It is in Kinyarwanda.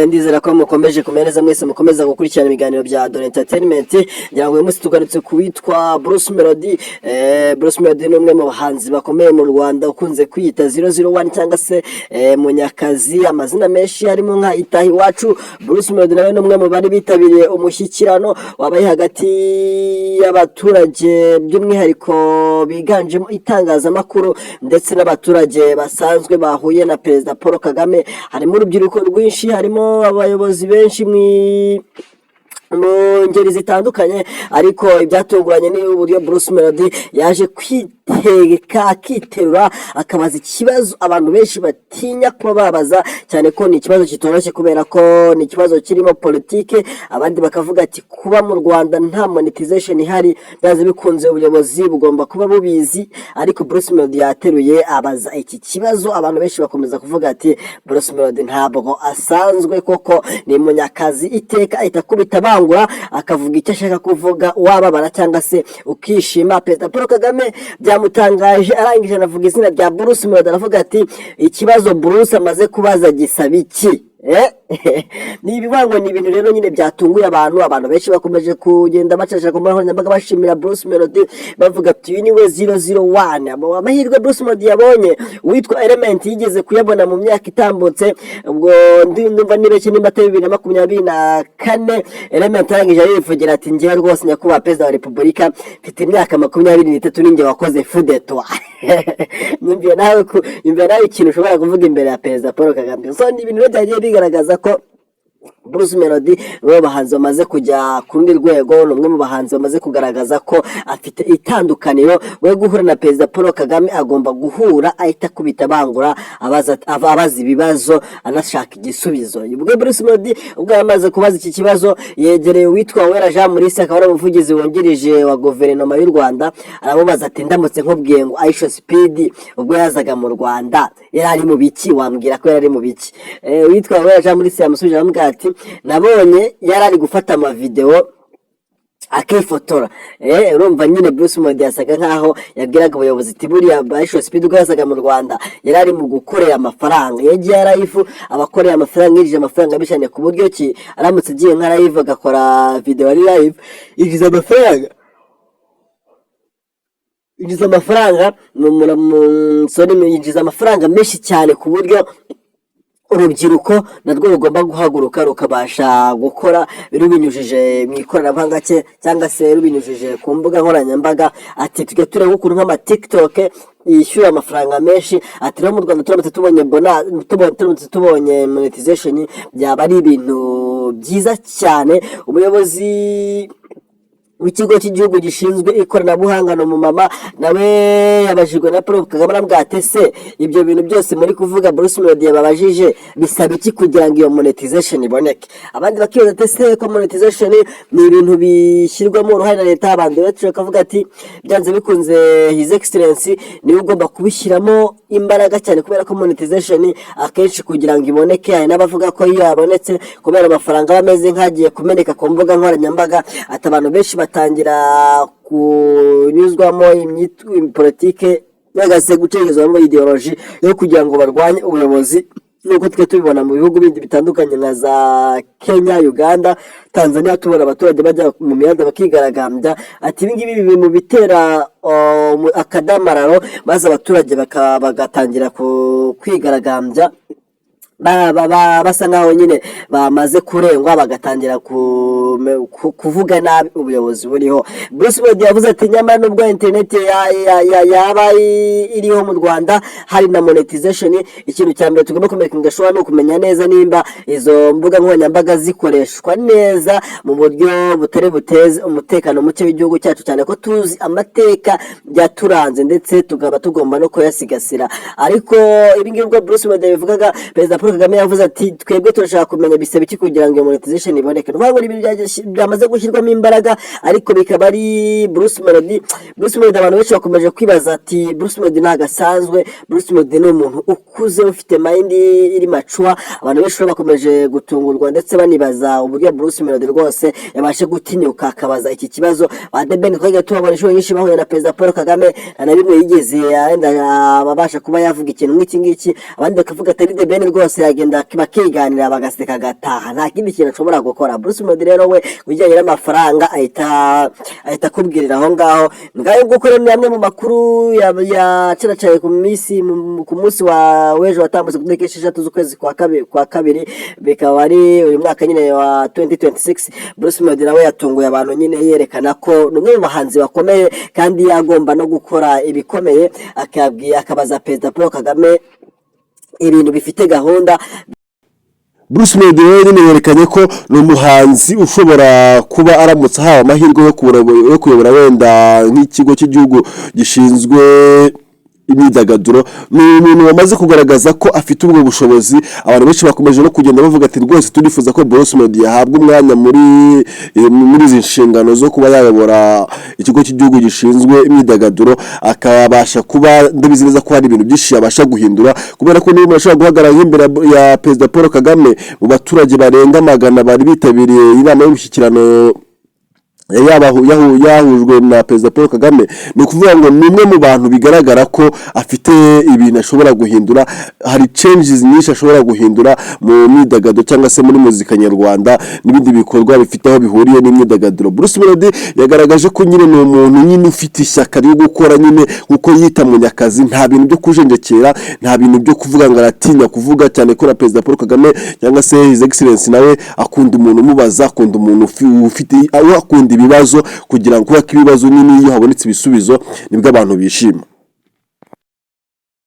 Ndizera ko mukomeje kumereza mwese mukomeza gukurikirana ibiganiro bya Don Entertainment. Ngira ngo uyu munsi tugarutse kuwitwa Bruce Melody. Bruce Melody ni umwe mu bahanzi bakomeye mu Rwanda ukunze kwiyita 001 cyangwa se Munyakazi, amazina menshi harimo nka Itahi Wacu. Bruce Melody nawe ni umwe mu bari bitabiriye umushyikirano wabaye hagati y'abaturage by'umwihariko biganjemo itangazamakuru ndetse n'abaturage basanzwe bahuye na Perezida Paul Kagame. Harimo urubyiruko rwinshi, harimo abayobozi benshi mu ngeri zitandukanye, ariko ibyatunguranye ni uburyo Bruce Melody yaje akiterura akabaza ikibazo abantu benshi batinya kuba babaza, cyane ko ni ikibazo kitoroshye kubera ko ni ikibazo kirimo politike. Abandi bakavuga ati kuba mu Rwanda nta monetization ihari, byaze bikunze ubuyobozi bugomba kuba bubizi, ariko Bruce Melody yateruye abaza iki kibazo. Abantu benshi bakomeza kuvuga ati Bruce Melody ntabwo asanzwe, koko ni Munyakazi iteka itakubita bangura akavuga icyo ashaka kuvuga, wababara cyangwa se ukishima. Perezida Paul Kagame byamutangaje, arangije anavuga izina rya Bruce Melody, aravuga ati ikibazo Bruce amaze kubaza gisaba iki? Ni ibibango, ni ibintu rero nyine byatunguye abantu benshi bakomeje kugenda bacashaka ku nkoranyambaga bashimira Bruce Melody, bavuga ati uyu niwe 001. Amahirwe Bruce Melody yabonye witwa Element yigeze kuyabona mu myaka itambutse, ubwo ndumva nibeshye nimba 2024 Element arangije yivugira ati ngiye rwose nyakubahwa Perezida wa Repubulika, mfite imyaka 23 ninjye wakoze fudeto. Numviye nawe ikintu ushobora kuvuga imbere ya Perezida Paul Kagame. So ni ibintu byagiye bigaragaza ko Bruce Melody n'abo bahanzi bamaze kujya ku rundi rwego, n'umwe mu bahanzi bamaze kugaragaza ko afite itandukaniro. We guhura na Perezida Paul Kagame agomba guhura ahita kubita bangura, abaza ibibazo anashaka igisubizo. Ubwo Bruce Melody ubwo yamaze kubaza iki kibazo, yegereye witwa Wera Jean Maurice, akaba ari umuvugizi wungirije wa guverinoma y'u Rwanda. Aramubaza ati ndamutse nkubwiye ngo Aisha Speed ubwo yazaga mu Rwanda yari ari mu biki, wambwira ko yari ari mu biki? Witwa Wera Jean Maurice yamusubije aramubwira ati nabonye yari ari gufata amavideo akifotora. Urumva nyine Bruce Melody yasaga nkaho yabwiraga ubuyobozi ati buriya Aisha Speed ubwo yazaga mu Rwanda yari ari mu gukorera amafaranga, yagiye live abakorera amafaranga, yinjije amafaranga bishanye ku buryo ki aramutse agiye nka live agakora video ari live yinjiza amafaranga yinjiza amafaranga menshi cyane, ku buryo urubyiruko narwo rugomba guhaguruka rukabasha gukora rubinyujije mu ikoranabuhanga cyangwa se rubinyujije ku mbuga nkoranyambaga. Ati tujye tureba ukuntu nk'ama TikTok yishyura amafaranga menshi. Ati rero mu Rwanda turamutse tubonye Imbona, tubonye monetization, byaba ari ibintu byiza cyane. Umuyobozi w'ikigo cy'igihugu gishinzwe ikoranabuhanga no mu mama nawe yabajijwe na Paul Kagame aramubwira ati se ibyo bintu byose muri kuvuga Bruce Melody yababajije bisaba iki kugira ngo iyo monetization iboneke? Abandi bakibaza ati se ko monetization ni ibintu bishyirwamo uruhare na leta. Abandi bacu bakavuga ati byanze bikunze His Excellency niwe ugomba kubishyiramo imbaraga cyane, kubera ko monetization akenshi kugira ngo iboneke hari n'abavuga ko iyo yabonetse kubera amafaranga bameze nkagiye kumeneka ku mbuga nkoranyambaga, ati abantu benshi batangira kunyuzwamo politike bagase gucengezwamo ideology yo kugira ngo barwanye ubuyobozi, nuko twe tubibona mu bihugu bindi bitandukanye nka za Kenya, Uganda, Tanzania, tubona abaturage bajya mu mihanda bakigaragambya. Ati ibingibi biri mu bitera akadamararo, maze abaturage bagatangira kwigaragambya basa nkaho nyine bamaze kurengwa, bagatangira kuvuga nabi ubuyobozi buriho. Bruce Melody yavuze ati nyamara nubwo internet yaba iriho mu Rwanda hari na monetization, ikintu cya mbere tugomba kumenya no kumenya neza nimba izo mbuga nkoranyambaga zikoreshwa neza mu buryo butari buteze umutekano muke w'igihugu cyacu, cyane ko tuzi amateka byaturanze ndetse tugaba tugomba no kuyasigasira. Ariko ibingibi ubwo Bruce Melody bivugaga, Perezida Paul Kagame yavuze ati twebwe turashaka kumenya bisaba iki kugira ngo monetization iboneke. Ntabwo ibintu byamaze gushyirwamo imbaraga, ariko bikaba ari Bruce Melody. Abantu benshi bakomeje kwibaza ati Bruce Melody ntago asanzwe. Bruce Melody ni umuntu ukuze ufite mind iri mature. Abantu benshi bakomeje gutungurwa ndetse banibaza uburyo Bruce Melody rwose yabashe gutinyuka akabaza iki kibazo. Badebeni twagiye tubabona inshuro nyinshi bahuye na Perezida Paul Kagame, na bimwe yigeze abasha kuba yavuga ikintu nk'iki ngiki, abandi bakavuga ati Debeni rwose bose yagenda bakiganira bagaseka gataha nta kindi kintu ashobora gukora. Bruce Melody rero we bijyanye n'amafaranga ahita kubwirira aho ngaho ngayo nguko rero ni amwe mu makuru yaciracaye ku munsi wa wejo watambutse ku tariki 6 z'ukwezi kwa kabiri bikaba ari uyu mwaka nyine wa 2026. Bruce Melody nawe yatunguye abantu nyine yerekana ko numwe mu bahanzi bakomeye kandi yagomba no gukora ibikomeye, akabaza Perezida Paul Kagame ibintu bifite gahunda. Bruce Melody nyine yerekanye ko ni umuhanzi ushobora kuba aramutse hawe amahirwe yo kuyobora wenda nk'ikigo cy'igihugu gishinzwe imyidagaduro. Ni umuntu wamaze kugaragaza ko afite ubwo bushobozi. Abantu benshi bakomeje no kugenda bavuga ati rwose turifuza ko Bruce Melody yahabwa umwanya muri izi nshingano zo kuba yayobora ikigo cy'igihugu gishinzwe imyidagaduro, akabasha kuba ndabizi neza ko hari ibintu byinshi yabasha guhindura, kubera ko niba ashobora guhagarara imbere ya Perezida Paul Kagame mu baturage barenga 100 bari bitabiriye inama y'umushyikirano yahujwe na Perezida Paul Kagame, ni ukuvuga ngo ni umwe mu bantu bigaragara ko afite ibintu ashobora guhindura. Hari changes nyinshi ashobora guhindura mu myidagaduro cyangwa se muri muzika nyarwanda n'ibindi bikorwa bifite aho bihuriye n'imyidagaduro. Bruce Melody yagaragaje ko nyine ni umuntu nyine ufite ishyaka ryo gukora nyine uko yita mu nyakazi, nta bintu byo kujenjekera, nta bintu byo kuvuga ngo aratinya kuvuga, cyane ko na Perezida Paul Kagame cyangwa se His Excellency nawe akunda umuntu umubaza, akunda umuntu ufite akunda ibibazo, kugira ngo kuba ibibazo nini iyo habonetse ibisubizo nibwo abantu bishima.